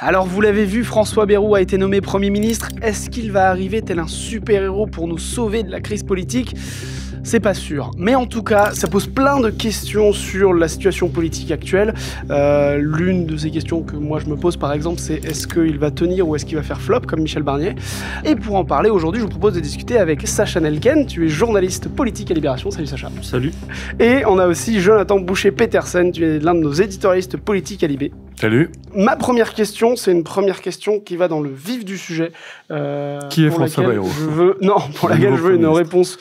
Alors vous l'avez vu, François Bayrou a été nommé Premier ministre. Est-ce qu'il va arriver tel un super-héros pour nous sauver de la crise politique ? C'est pas sûr. Mais en tout cas, ça pose plein de questions sur la situation politique actuelle. L'une de ces questions que moi je me pose par exemple, c'est est-ce qu'il va tenir ou est-ce qu'il va faire flop comme Michel Barnier ? Et pour en parler aujourd'hui, je vous propose de discuter avec Sacha Nelken. Tu es journaliste politique à Libération. Salut Sacha. Salut. Et on a aussi Jonathan Boucher-Petersen. Tu es l'un de nos éditorialistes politiques à Libé. Salut. Ma première question, c'est une première question qui va dans le vif du sujet. Qui est François Bayrou ? Pour laquelle je veux une réponse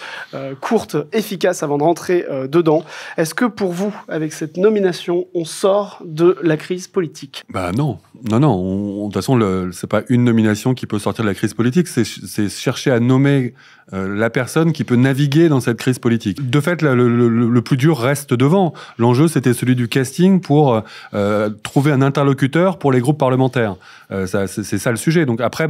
courte, efficace avant de rentrer dedans. Est-ce que pour vous, avec cette nomination, on sort de la crise politique ? Bah non. De toute façon, c'est pas une nomination qui peut sortir de la crise politique, c'est chercher à nommer la personne qui peut naviguer dans cette crise politique. De fait, le plus dur reste devant. L'enjeu, c'était celui du casting pour trouver un interlocuteur pour les groupes parlementaires. C'est ça le sujet. Donc après,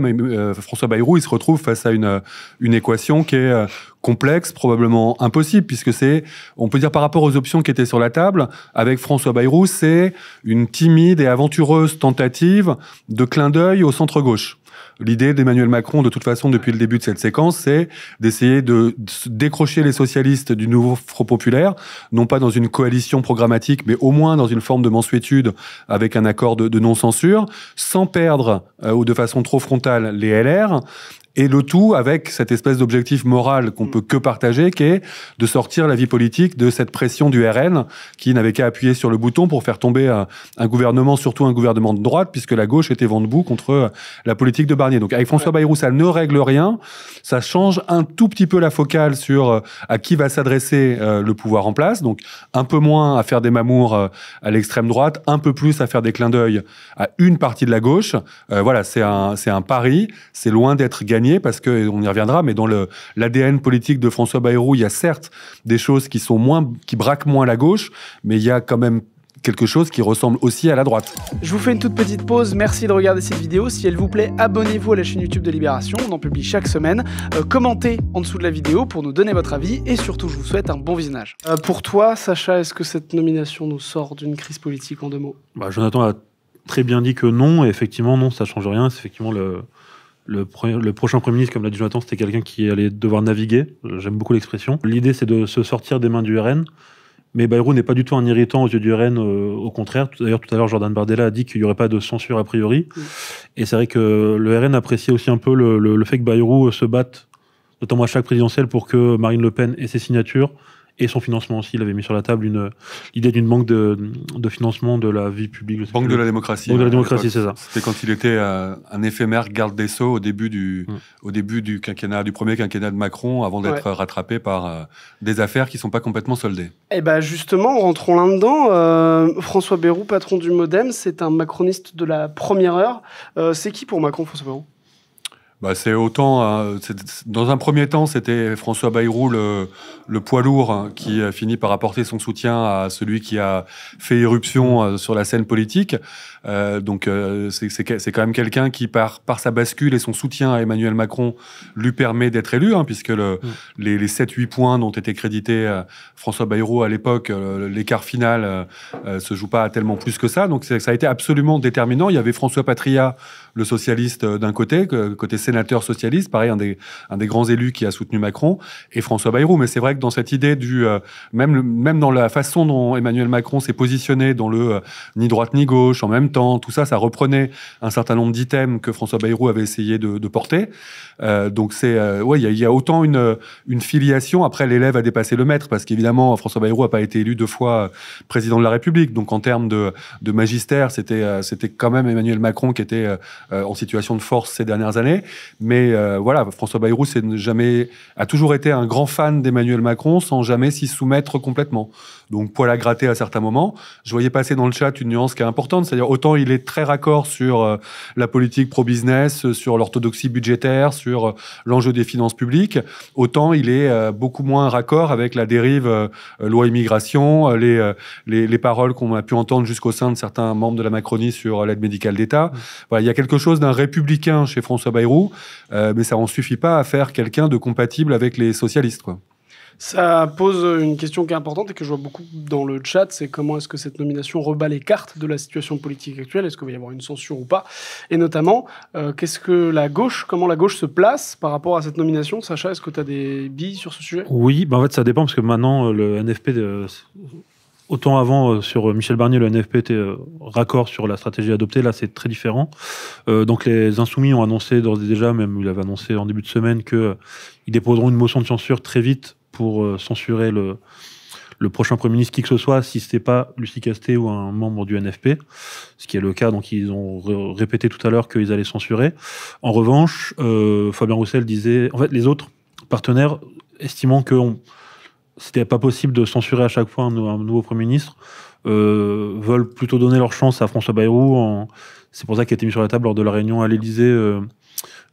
François Bayrou, il se retrouve face à une équation qui est complexe, probablement impossible, puisque on peut dire par rapport aux options qui étaient sur la table, avec François Bayrou, c'est une timide et aventureuse tentative de clin d'œil au centre-gauche. L'idée d'Emmanuel Macron, de toute façon, depuis le début de cette séquence, c'est d'essayer de décrocher les socialistes du nouveau Front populaire, non pas dans une coalition programmatique, mais au moins dans une forme de mansuétude avec un accord de non-censure, sans perdre, ou de façon trop frontale, les LR, et le tout avec cette espèce d'objectif moral qu'on peut que partager, qui est de sortir la vie politique de cette pression du RN, qui n'avait qu'à appuyer sur le bouton pour faire tomber un gouvernement, surtout un gouvernement de droite, puisque la gauche était vent debout contre la politique de Barnier. Donc avec François Bayrou, ça ne règle rien, ça change un tout petit peu la focale sur à qui va s'adresser le pouvoir en place, donc un peu moins à faire des mamours à l'extrême droite, un peu plus à faire des clins d'œil à une partie de la gauche. Voilà, c'est un pari, c'est loin d'être gagné, parce qu'on y reviendra, mais dans l'ADN politique de François Bayrou, il y a certes des choses qui braquent moins la gauche, mais il y a quand même quelque chose qui ressemble aussi à la droite. Je vous fais une toute petite pause. Merci de regarder cette vidéo. Si elle vous plaît, abonnez-vous à la chaîne YouTube de Libération. On en publie chaque semaine. Commentez en dessous de la vidéo pour nous donner votre avis. Et surtout, je vous souhaite un bon visionnage. Pour toi, Sacha, est-ce que cette nomination nous sort d'une crise politique en 2 mots ? Jonathan a très bien dit que non. Et effectivement, non, ça ne change rien. C'est effectivement le prochain Premier ministre, comme l'a dit Jonathan, c'était quelqu'un qui allait devoir naviguer. J'aime beaucoup l'expression. L'idée, c'est de se sortir des mains du RN. Mais Bayrou n'est pas du tout un irritant aux yeux du RN, au contraire. D'ailleurs, tout à l'heure, Jordan Bardella a dit qu'il n'y aurait pas de censure a priori. Et c'est vrai que le RN appréciait aussi un peu le fait que Bayrou se batte, notamment à chaque présidentielle, pour que Marine Le Pen ait ses signatures et son financement aussi. Il avait mis sur la table l'idée d'une banque de financement de la vie publique. Banque de la démocratie. Banque de la démocratie, c'est ça. C'était quand il était un éphémère garde des Sceaux au début du quinquennat, du premier quinquennat de Macron, avant d'être rattrapé par des affaires qui ne sont pas complètement soldées. Eh ben justement, rentrons là-dedans. François Bayrou, patron du MoDem, c'est un macroniste de la première heure. C'est qui pour Macron, François Bayrou ? C'est autant, dans un premier temps, c'était François Bayrou, le poids lourd, qui finit par apporter son soutien à celui qui a fait irruption sur la scène politique. Donc c'est quand même quelqu'un qui, par sa bascule et son soutien à Emmanuel Macron, lui permet d'être élu, puisque les 7-8 points dont était crédité François Bayrou à l'époque, l'écart final se joue pas tellement plus que ça. Donc ça a été absolument déterminant. Il y avait François Patria, le socialiste d'un côté sénateur socialiste, pareil, un des grands élus qui a soutenu Macron, et François Bayrou. Mais c'est vrai que dans cette idée même dans la façon dont Emmanuel Macron s'est positionné dans le ni droite ni gauche en même temps, tout ça reprenait un certain nombre d'items que François Bayrou avait essayé de porter. Donc il y a autant une filiation. Après, l'élève a dépassé le maître, parce qu'évidemment, François Bayrou n'a pas été élu 2 fois président de la République. Donc en termes de magistère, c'était quand même Emmanuel Macron qui était en situation de force ces dernières années. Mais François Bayrou a toujours été un grand fan d'Emmanuel Macron, sans jamais s'y soumettre complètement. Donc poil à gratter à certains moments. Je voyais passer dans le chat une nuance qui est importante, c'est-à-dire autant il est très raccord sur la politique pro-business, sur l'orthodoxie budgétaire, sur l'enjeu des finances publiques, autant il est beaucoup moins raccord avec la dérive loi immigration, les paroles qu'on a pu entendre jusqu'au sein de certains membres de la Macronie sur l'aide médicale d'État. Il y a quelque chose d'un républicain chez François Bayrou, mais ça n'en suffit pas à faire quelqu'un de compatible avec les socialistes, quoi. Ça pose une question qui est importante et que je vois beaucoup dans le chat, c'est comment est-ce que cette nomination rebat les cartes de la situation politique actuelle? Est-ce qu'il va y avoir une censure ou pas? Et notamment, comment la gauche se place par rapport à cette nomination? Sacha, est-ce que tu as des billes sur ce sujet? Oui, en fait ça dépend parce que maintenant le NFP, autant avant sur Michel Barnier, le NFP était raccord sur la stratégie adoptée, là c'est très différent. Donc les Insoumis ont annoncé d'ores et déjà, même il avait annoncé en début de semaine qu'ils déposeront une motion de censure très vite pour censurer le prochain Premier ministre, qui que ce soit, si ce n'est pas Lucie Castet ou un membre du NFP, ce qui est le cas, donc ils ont répété tout à l'heure qu'ils allaient censurer. En revanche, Fabien Roussel disait, en fait les autres partenaires, estimant que c'était pas possible de censurer à chaque fois un nouveau Premier ministre, veulent plutôt donner leur chance à François Bayrou. C'est pour ça qu'il a été mis sur la table lors de la réunion à l'Élysée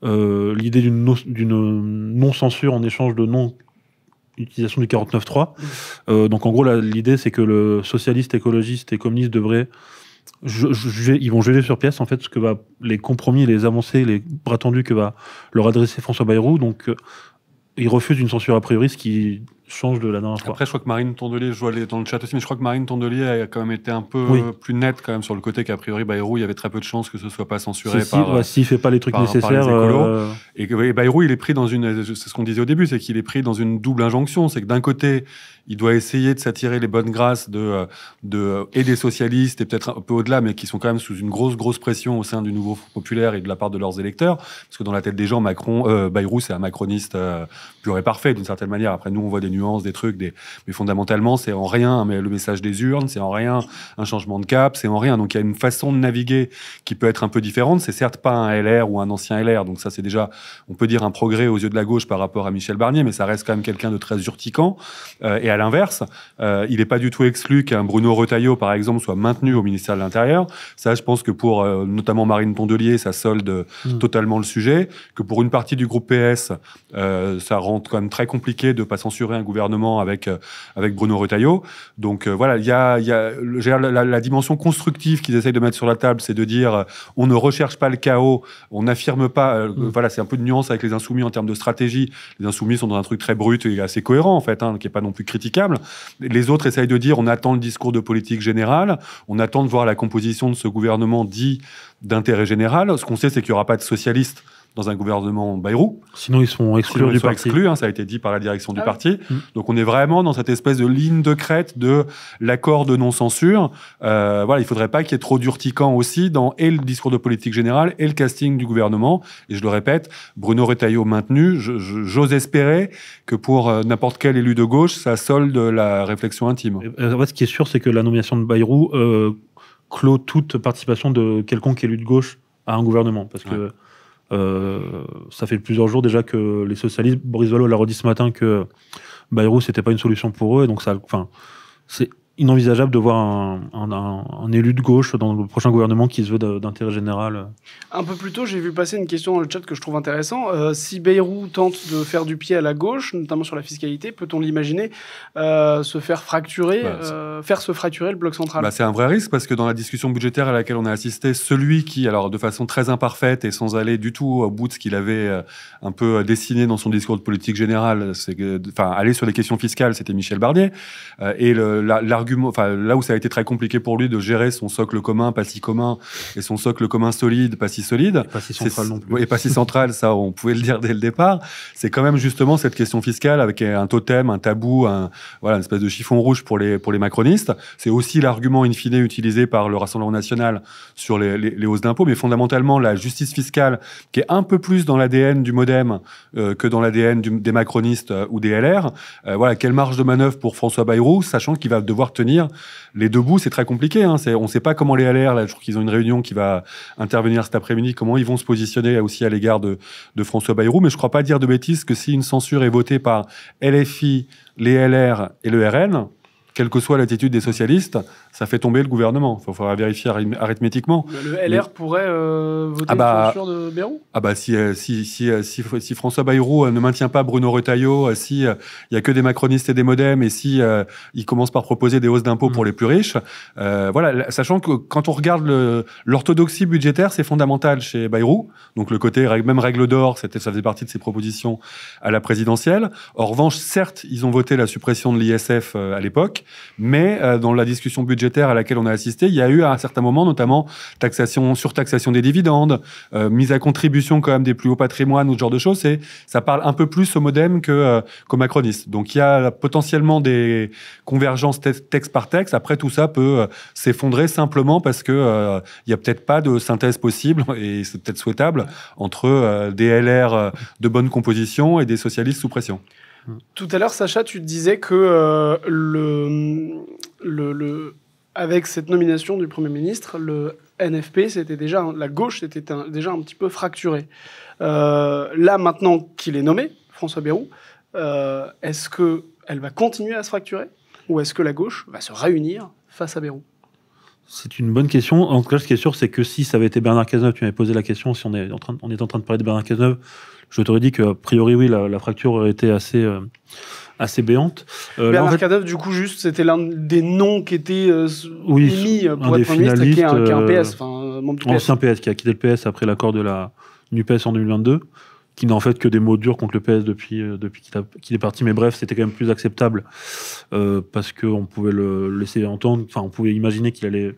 l'idée d'une non-censure en échange de non-utilisation du 49.3. Donc en gros, l'idée c'est que le socialiste, écologiste et communiste devraient ils vont juger sur pièce en fait ce que les compromis, les avancées, les bras tendus que va leur adresser François Bayrou. Donc ils refusent une censure a priori, ce qui change de la dernière fois. Après, je crois que Marine Tondelier, je vois dans le chat aussi, mais je crois que Marine Tondelier a quand même été un peu plus nette quand même sur le côté qu'a priori Bayrou, il y avait très peu de chances que ce soit pas censuré s'il fait pas les trucs nécessaires. Et que Bayrou, il est pris c'est ce qu'on disait au début, c'est qu'il est pris dans une double injonction. C'est que d'un côté, il doit essayer de s'attirer les bonnes grâces et des socialistes, et peut-être un peu au-delà, mais qui sont quand même sous une grosse pression au sein du Nouveau Front Populaire et de la part de leurs électeurs. Parce que dans la tête des gens, Bayrou, c'est un macroniste pur et parfait, d'une certaine manière. Après, nous, on voit des nuances, des trucs, mais fondamentalement, c'est en rien le message des urnes, c'est en rien un changement de cap, c'est en rien. Donc, il y a une façon de naviguer qui peut être un peu différente. C'est certes pas un LR ou un ancien LR, donc ça, c'est déjà, on peut dire, un progrès aux yeux de la gauche par rapport à Michel Barnier, mais ça reste quand même quelqu'un de très urticant. Et à l'inverse, il n'est pas du tout exclu qu'un Bruno Retailleau, par exemple, soit maintenu au ministère de l'Intérieur. Ça, je pense que pour notamment Marine Tondelier, ça solde totalement le sujet. Que pour une partie du groupe PS, ça rend quand même très compliqué de ne pas censurer un gouvernement avec Bruno Retailleau. Donc voilà, il y a la dimension constructive qu'ils essayent de mettre sur la table, c'est de dire on ne recherche pas le chaos, on n'affirme pas. Voilà, c'est un peu de nuance avec les Insoumis en termes de stratégie. Les Insoumis sont dans un truc très brut et assez cohérent en fait, qui n'est pas non plus critiquable. Les autres essayent de dire on attend le discours de politique générale, on attend de voir la composition de ce gouvernement dit d'intérêt général. Ce qu'on sait, c'est qu'il n'y aura pas de socialistes dans un gouvernement Bayrou. Sinon, ils sont exclus du parti. Ça a été dit par la direction du parti. Donc, on est vraiment dans cette espèce de ligne de crête de l'accord de non-censure. Voilà, il faudrait pas qu'il y ait trop d'urticants aussi dans et le discours de politique générale et le casting du gouvernement. Et je le répète, Bruno Retailleau maintenu, j'ose espérer que pour n'importe quel élu de gauche, ça solde la réflexion intime. En fait, ce qui est sûr, c'est que la nomination de Bayrou clôt toute participation de quelconque élu de gauche à un gouvernement. Parce que ça fait plusieurs jours déjà que les socialistes, Boris Vallaud l'a redit ce matin, que Bayrou c'était pas une solution pour eux, et donc c'est inenvisageable de voir un élu de gauche dans le prochain gouvernement qui se veut d'intérêt général. Un peu plus tôt, j'ai vu passer une question dans le chat que je trouve intéressant. Si Bayrou tente de faire du pied à la gauche, notamment sur la fiscalité, peut-on l'imaginer se faire fracturer le bloc central? C'est un vrai risque parce que dans la discussion budgétaire à laquelle on a assisté, celui qui, alors de façon très imparfaite et sans aller du tout au bout de ce qu'il avait un peu dessiné dans son discours de politique générale, aller sur les questions fiscales, c'était Michel Barnier. Et l'argument, là où ça a été très compliqué pour lui de gérer son socle commun, pas si commun, et son socle commun solide, pas si solide. Et pas si central non plus. Et pas si central, ça, on pouvait le dire dès le départ. C'est quand même justement cette question fiscale avec un totem, un tabou, une espèce de chiffon rouge pour les macronistes. C'est aussi l'argument in fine utilisé par le Rassemblement national sur les hausses d'impôts, mais fondamentalement, la justice fiscale, qui est un peu plus dans l'ADN du MoDem que dans l'ADN des macronistes ou des LR. Quelle marge de manœuvre pour François Bayrou, sachant qu'il va devoir tenir les deux bouts, c'est très compliqué. On ne sait pas comment les LR, là, je trouve qu'ils ont une réunion qui va intervenir cet après-midi, comment ils vont se positionner aussi à l'égard de François Bayrou. Mais je ne crois pas dire de bêtises que si une censure est votée par LFI, les LR et le RN, quelle que soit l'attitude des socialistes, ça fait tomber le gouvernement. Il faudra vérifier arithmétiquement. Le LR pourrait voter une censure de Bayrou ? Si François Bayrou ne maintient pas Bruno Retailleau, si il y a que des macronistes et des modems, et si il commence par proposer des hausses d'impôts pour les plus riches, voilà, sachant que quand on regarde l'orthodoxie budgétaire, c'est fondamental chez Bayrou. Donc le côté même règle d'or, ça faisait partie de ses propositions à la présidentielle. En revanche, certes, ils ont voté la suppression de l'ISF à l'époque, mais dans la discussion budgétaire à laquelle on a assisté, il y a eu à un certain moment, notamment surtaxation des dividendes, mise à contribution quand même des plus hauts patrimoines ou ce genre de choses. Ça parle un peu plus au modem qu'aux macronistes. Donc il y a potentiellement des convergences texte par texte. Après, tout ça peut s'effondrer simplement parce que il y a peut-être pas de synthèse possible, et c'est peut-être souhaitable, entre des LR de bonne composition et des socialistes sous pression. Tout à l'heure, Sacha, tu disais que avec cette nomination du Premier ministre, le NFP, la gauche s'était déjà un petit peu fracturée. Là, maintenant qu'il est nommé, François Bayrou, est-ce qu'elle va continuer à se fracturer, ou est-ce que la gauche va se réunir face à Bayrou ? C'est une bonne question. En tout cas, ce qui est sûr, c'est que si ça avait été Bernard Cazeneuve, tu m'avais posé la question, si on est en train de parler de Bernard Cazeneuve, je t'aurais dit qu'a priori, oui, la fracture aurait été assez béante. Bernard Cazeneuve, du coup, c'était l'un des noms qui était émis pour être Premier ministre, qui est un PS, un membre du PS. Ancien PS, qui a quitté le PS après l'accord de la NUPES en 2022, qui n'a en fait que des mots durs contre le PS depuis qu'il est parti. Mais bref, c'était quand même plus acceptable parce qu'on pouvait le laisser entendre, enfin, on pouvait imaginer qu'il allait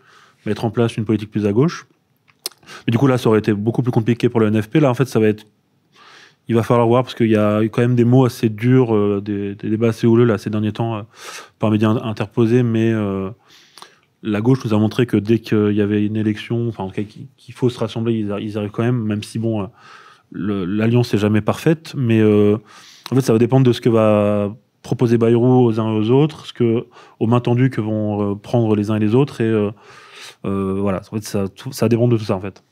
mettre en place une politique plus à gauche. Mais du coup, là, ça aurait été beaucoup plus compliqué pour le NFP. Là, en fait, il va falloir voir, parce qu'il y a quand même des mots assez durs, des débats assez houleux là, ces derniers temps par médias interposés, mais la gauche nous a montré que dès qu'il y avait une élection, enfin en tout cas qu'il faut se rassembler, ils arrivent quand même si bon, l'alliance n'est jamais parfaite, mais en fait ça va dépendre de ce que va proposer Bayrou aux uns et aux autres, aux mains tendues que vont prendre les uns et les autres, et voilà, en fait, ça dépend de tout ça en fait.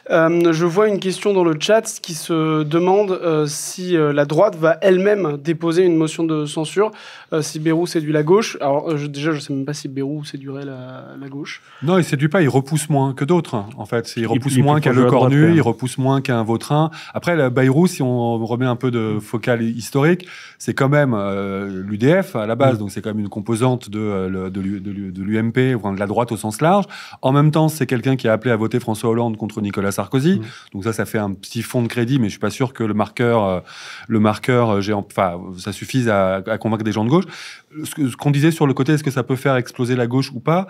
Je vois une question dans le chat qui se demande si la droite va elle-même déposer une motion de censure si Bayrou séduit la gauche. Alors déjà, je sais même pas si Bayrou séduirait la gauche. Non, il séduit pas, il repousse moins que d'autres. En fait, il repousse moins qu'un Le Cornu, il repousse moins qu'un Vautrin. Après, Bayrou, si on remet un peu de focal historique, c'est quand même l'UDF à la base, donc c'est quand même une composante de l'UMP, ou de la droite au sens large. En même temps, c'est quelqu'un qui a appelé à voter François Hollande contre Nicolas Sarkozy. Donc ça fait un petit fond de crédit, mais je suis pas sûr que le marqueur, ça suffise à convaincre des gens de gauche. Ce qu'on disait sur le côté, est-ce que ça peut faire exploser la gauche ou pas,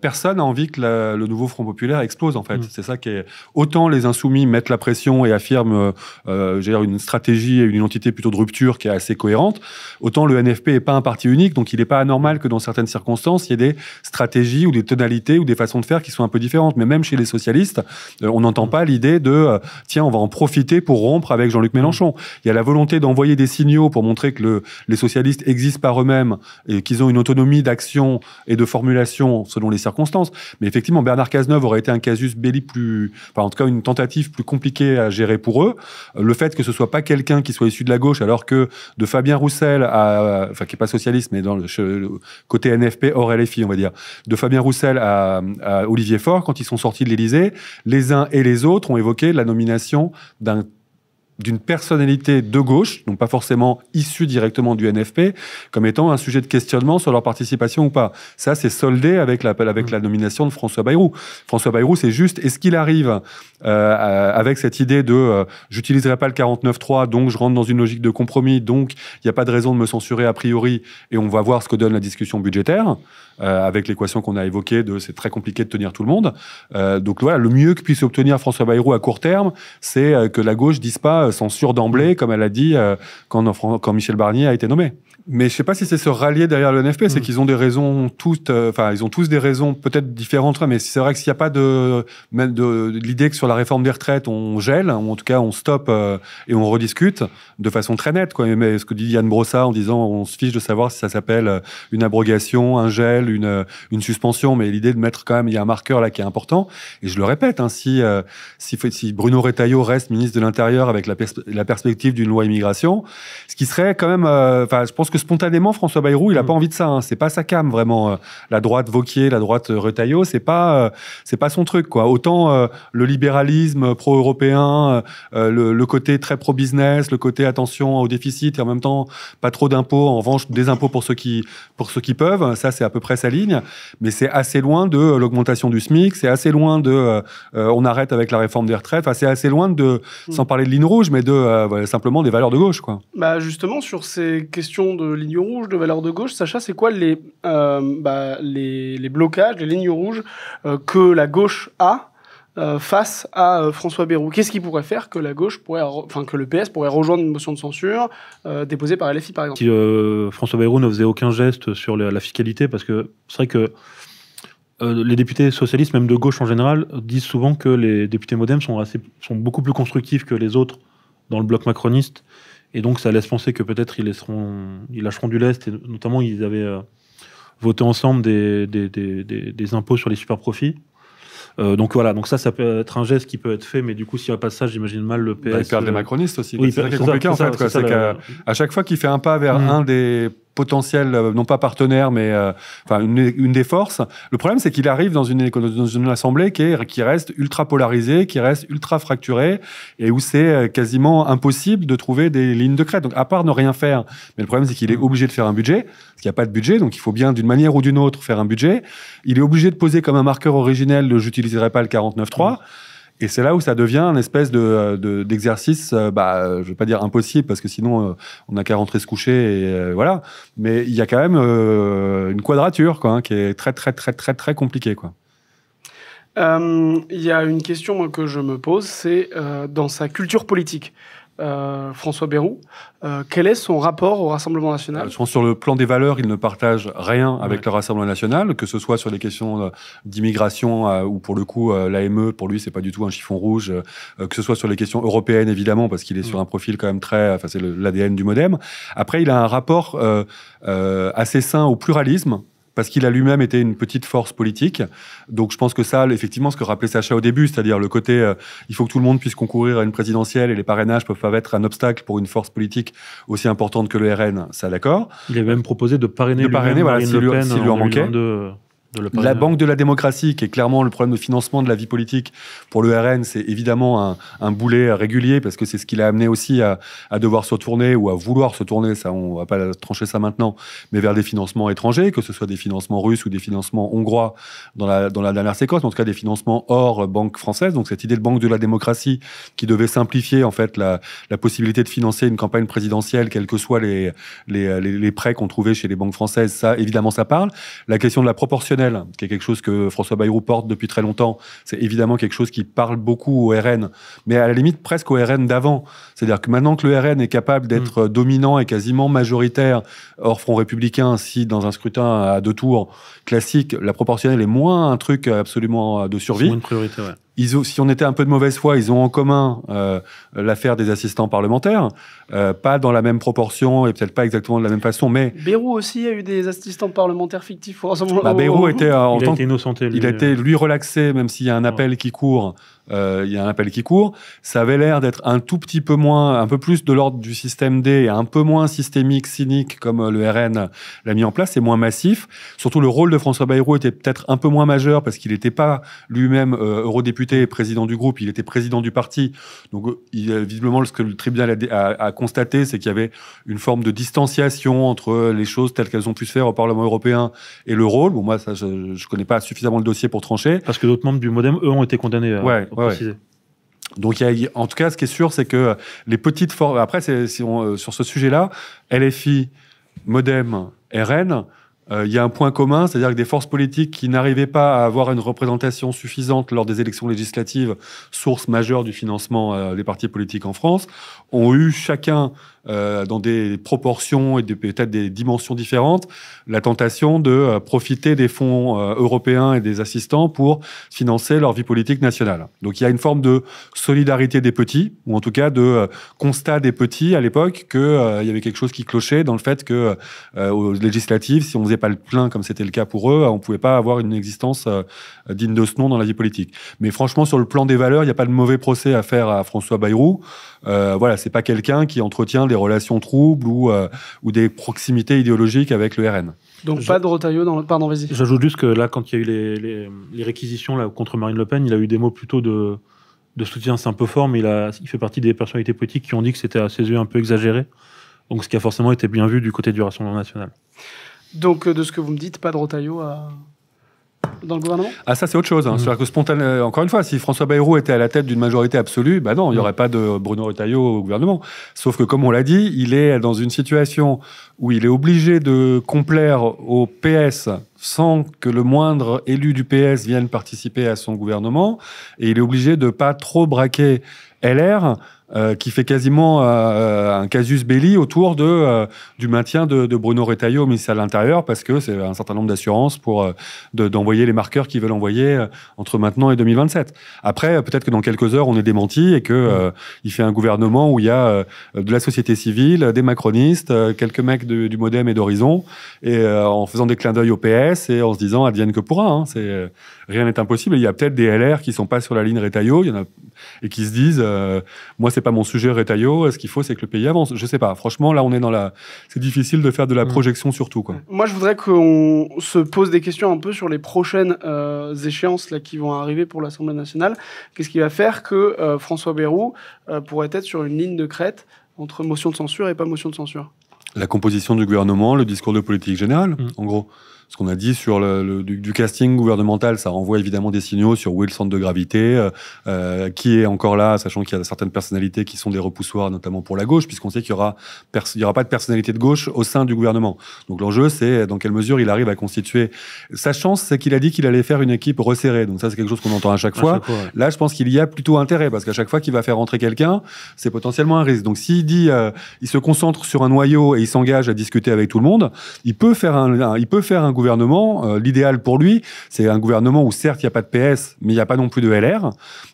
personne n'a envie que le nouveau Front Populaire explose, en fait. C'est ça qui est... Autant les insoumis mettent la pression et affirment une stratégie et une identité plutôt de rupture qui est assez cohérente, autant le NFP n'est pas un parti unique, donc il n'est pas anormal que dans certaines circonstances, il y ait des stratégies ou des tonalités ou des façons de faire qui sont un peu différentes. Mais même chez les socialistes, on n'entend pas l'idée de tiens, on va en profiter pour rompre avec Jean-Luc Mélenchon. Il y a la volonté d'envoyer des signaux pour montrer que les socialistes existent par eux-mêmes et qu'ils ont une autonomie d'action et de formulation selon les circonstances. Mais effectivement, Bernard Cazeneuve aurait été un casus belli en tout cas une tentative plus compliquée à gérer pour eux. Le fait que ce soit pas quelqu'un qui soit issu de la gauche, alors que de Fabien Roussel qui est pas socialiste, mais dans le côté NFP hors LFI, on va dire, de Fabien Roussel à Olivier Faure, quand ils sont sortis de l'Élysée, les uns et les autres ont évoqué la nomination d'une personnalité de gauche, donc pas forcément issue directement du NFP, comme étant un sujet de questionnement sur leur participation ou pas. Ça, c'est soldé avec la nomination de François Bayrou. François Bayrou, c'est juste, est-ce qu'il arrive avec cette idée de j'utiliserai pas le 49.3, donc je rentre dans une logique de compromis, donc il n'y a pas de raison de me censurer a priori, et on va voir ce que donne la discussion budgétaire, avec l'équation qu'on a évoquée de c'est très compliqué de tenir tout le monde. Donc voilà, le mieux que puisse obtenir François Bayrou à court terme, c'est que la gauche dise pas censure d'emblée, comme elle a dit quand Michel Barnier a été nommé. Mais je sais pas si c'est se rallier derrière le NFP, c'est qu'ils ont des raisons ils ont tous des raisons peut-être différentes, mais c'est vrai que s'il n'y a pas de l'idée que sur la réforme des retraites, on gèle, ou en tout cas on stoppe et on rediscute de façon très nette, quoi. Mais ce que dit Yann Brossat en disant on se fiche de savoir si ça s'appelle une abrogation, un gel, une suspension, mais l'idée de mettre quand même, il y a un marqueur là qui est important. Et je le répète, si Bruno Retailleau reste ministre de l'Intérieur avec la perspective d'une loi immigration, ce qui serait quand même, je pense que spontanément, François Bayrou, il n'a pas envie de ça. Hein. C'est pas sa came, vraiment. La droite Wauquiez, la droite Retailleau, c'est pas son truc, quoi. Autant le libéralisme pro-européen, le côté très pro-business, le côté attention au déficit et en même temps pas trop d'impôts, en revanche des impôts pour ceux qui peuvent, ça c'est à peu près sa ligne, mais c'est assez loin de l'augmentation du SMIC, c'est assez loin de on arrête avec la réforme des retraites, enfin, c'est assez loin de, sans parler de ligne rouge, mais de simplement des valeurs de gauche, quoi. Bah justement, sur ces questions de ligne rouge, de valeurs de gauche, Sacha, c'est quoi les blocages, les lignes rouges que la gauche a face à François Bayrou? Qu'est-ce qui pourrait faire que la gauche que le PS pourrait rejoindre une motion de censure déposée par LFI, par exemple? Si François Bayrou ne faisait aucun geste sur la fiscalité, parce que c'est vrai que les députés socialistes, même de gauche en général, disent souvent que les députés MoDem sont beaucoup plus constructifs que les autres dans le bloc macroniste, et donc ça laisse penser que peut-être ils lâcheront du lest, et notamment ils avaient voté ensemble des impôts sur les super profits. Donc voilà, donc ça peut être un geste qui peut être fait, mais du coup, s'il n'y a pas ça, j'imagine mal le PS. Il perd des macronistes aussi. Oui, c'est ça qui est compliqué en fait. C'est qu'à chaque fois qu'il fait un pas vers un des potentiels, non pas partenaires, mais une des forces, le problème c'est qu'il arrive dans une assemblée qui reste ultra polarisée, qui reste ultra fracturée, et où c'est quasiment impossible de trouver des lignes de crête. Donc à part ne rien faire, mais le problème c'est qu'il est obligé de faire un budget, parce qu'il n'y a pas de budget, donc il faut bien d'une manière ou d'une autre faire un budget. Il est obligé de poser comme un marqueur originel de j'utiliserai pas le 49.3. Et c'est là où ça devient une espèce d'exercice, je ne vais pas dire impossible, parce que sinon, on n'a qu'à rentrer se coucher, et voilà. Mais il y a quand même une quadrature, quoi, hein, qui est très, très, très, très, très compliquée, quoi. Il y a une question moi, que je me pose, c'est dans sa culture politique. François Bayrou, quel est son rapport au Rassemblement national? Je pense sur le plan des valeurs, il ne partage rien avec le Rassemblement national, que ce soit sur les questions d'immigration, où pour le coup, l'AME, pour lui, c'est pas du tout un chiffon rouge, que ce soit sur les questions européennes, évidemment, parce qu'il est sur un profil quand même c'est l'ADN du MoDem. Après, il a un rapport assez sain au pluralisme, parce qu'il a lui-même été une petite force politique. Donc je pense que ça, effectivement, ce que rappelait Sacha au début, c'est-à-dire le côté il faut que tout le monde puisse concourir à une présidentielle et les parrainages peuvent pas être un obstacle pour une force politique aussi importante que le RN, ça d'accord. Il avait même proposé de parrainer voilà, s'il lui en manquait. La Banque de la démocratie, qui est clairement le problème de financement de la vie politique pour le RN, c'est évidemment un boulet régulier, parce que c'est ce qui l'a amené aussi à devoir se tourner, ou à vouloir se tourner, ça on va pas trancher ça maintenant, mais vers des financements étrangers, que ce soit des financements russes ou des financements hongrois dans la dernière séquence, mais en tout cas des financements hors banque française. Donc cette idée de Banque de la démocratie qui devait simplifier en fait la possibilité de financer une campagne présidentielle, quels que soient les prêts qu'on trouvait chez les banques françaises, ça évidemment ça parle. La question de la proportionnelle, qui est quelque chose que François Bayrou porte depuis très longtemps, c'est évidemment quelque chose qui parle beaucoup au RN, mais à la limite presque au RN d'avant. C'est-à-dire que maintenant que le RN est capable d'être dominant et quasiment majoritaire hors Front républicain, si dans un scrutin à 2 tours classique, la proportionnelle est moins un truc absolument de survie. C'est moins une priorité, ouais. Si on était un peu de mauvaise foi, ils ont en commun l'affaire des assistants parlementaires, pas dans la même proportion et peut-être pas exactement de la même façon, mais... Bayrou aussi a eu des assistants parlementaires fictifs au Rassemblement. Bayrou était il a été innocenté. Il a été, lui, relaxé, même s'il y a un appel qui court. Ça avait l'air d'être un tout petit peu moins, un peu plus de l'ordre du système D et un peu moins systémique, cynique, comme le RN l'a mis en place, c'est moins massif. Surtout, le rôle de François Bayrou était peut-être un peu moins majeur parce qu'il n'était pas lui-même eurodéputé et président du groupe, il était président du parti. Donc, visiblement, ce que le tribunal a constaté, c'est qu'il y avait une forme de distanciation entre les choses telles qu'elles ont pu se faire au Parlement européen et le rôle. Bon, moi, ça, je connais pas suffisamment le dossier pour trancher. Parce que d'autres membres du MoDem, eux, ont été condamnés. Préciser. Donc, en tout cas, ce qui est sûr, c'est que les petites forces... Après, sur ce sujet-là, LFI, MoDem, RN, il y a un point commun, c'est-à-dire que des forces politiques qui n'arrivaient pas à avoir une représentation suffisante lors des élections législatives, source majeure du financement des partis politiques en France, ont eu chacun, dans des proportions et peut-être des dimensions différentes, la tentation de profiter des fonds européens et des assistants pour financer leur vie politique nationale. Donc il y a une forme de solidarité des petits, ou en tout cas de constat des petits à l'époque qu'il y avait quelque chose qui clochait dans le fait que aux législatives, si on faisait faisait pas le plein comme c'était le cas pour eux, on pouvait pas avoir une existence digne de ce nom dans la vie politique. Mais franchement, sur le plan des valeurs, il n'y a pas de mauvais procès à faire à François Bayrou. Voilà, c'est pas quelqu'un qui entretient des relations troubles ou des proximités idéologiques avec le RN. Donc pas de Retailleau dans le... Pardon, vas-y. J'ajoute juste que là, quand il y a eu les réquisitions là, contre Marine Le Pen, il a eu des mots plutôt de soutien, c'est un peu fort, mais il fait partie des personnalités politiques qui ont dit que c'était à ses yeux un peu exagéré. Donc ce qui a forcément été bien vu du côté du Rassemblement national. Donc de ce que vous me dites, pas de Retailleau dans le gouvernement ? Ah, ça, c'est autre chose. C'est-à-dire que encore une fois, si François Bayrou était à la tête d'une majorité absolue, bah non, il n'y aurait pas de Bruno Retailleau au gouvernement. Sauf que, comme on l'a dit, il est dans une situation où il est obligé de complaire au PS sans que le moindre élu du PS vienne participer à son gouvernement. Et il est obligé de pas trop braquer LR, qui fait quasiment un casus belli autour du maintien de Bruno Retailleau au ministère de l'Intérieur, parce que c'est un certain nombre d'assurances pour d'envoyer les marqueurs qu'ils veulent envoyer entre maintenant et 2027. Après, peut-être que dans quelques heures, on est démenti et que il fait un gouvernement où il y a de la société civile, des macronistes, quelques mecs du Modem et d'Horizon, et en faisant des clins d'œil au PS et en se disant advienne que pourra. Hein, rien n'est impossible. Et il y a peut-être des LR qui sont pas sur la ligne Retailleau, il y en a et qui se disent moi c'est pas mon sujet Retailleau, ce qu'il faut c'est que le pays avance. Je sais pas, franchement là on est c'est difficile de faire de la projection sur tout, quoi. Moi je voudrais qu'on se pose des questions un peu sur les prochaines échéances là, qui vont arriver pour l'Assemblée nationale. Qu'est-ce qui va faire que François Bayrou pourrait être sur une ligne de crête entre motion de censure et pas motion de censure? La composition du gouvernement, le discours de politique générale, en gros. Ce qu'on a dit sur du casting gouvernemental, ça renvoie évidemment des signaux sur où est le centre de gravité, qui est encore là, sachant qu'il y a certaines personnalités qui sont des repoussoirs, notamment pour la gauche, puisqu'on sait qu'il y aura pas de personnalité de gauche au sein du gouvernement. Donc l'enjeu, c'est dans quelle mesure il arrive à constituer. Sa chance, c'est qu'il a dit qu'il allait faire une équipe resserrée. Donc ça, c'est quelque chose qu'on entend à chaque fois. Ouais. Là, je pense qu'il y a plutôt intérêt, parce qu'à chaque fois qu'il va faire rentrer quelqu'un, c'est potentiellement un risque. Donc s'il dit, il se concentre sur un noyau et il s'engage à discuter avec tout le monde, il peut faire un gouvernement, l'idéal pour lui, c'est un gouvernement où certes il n'y a pas de PS, mais il n'y a pas non plus de LR,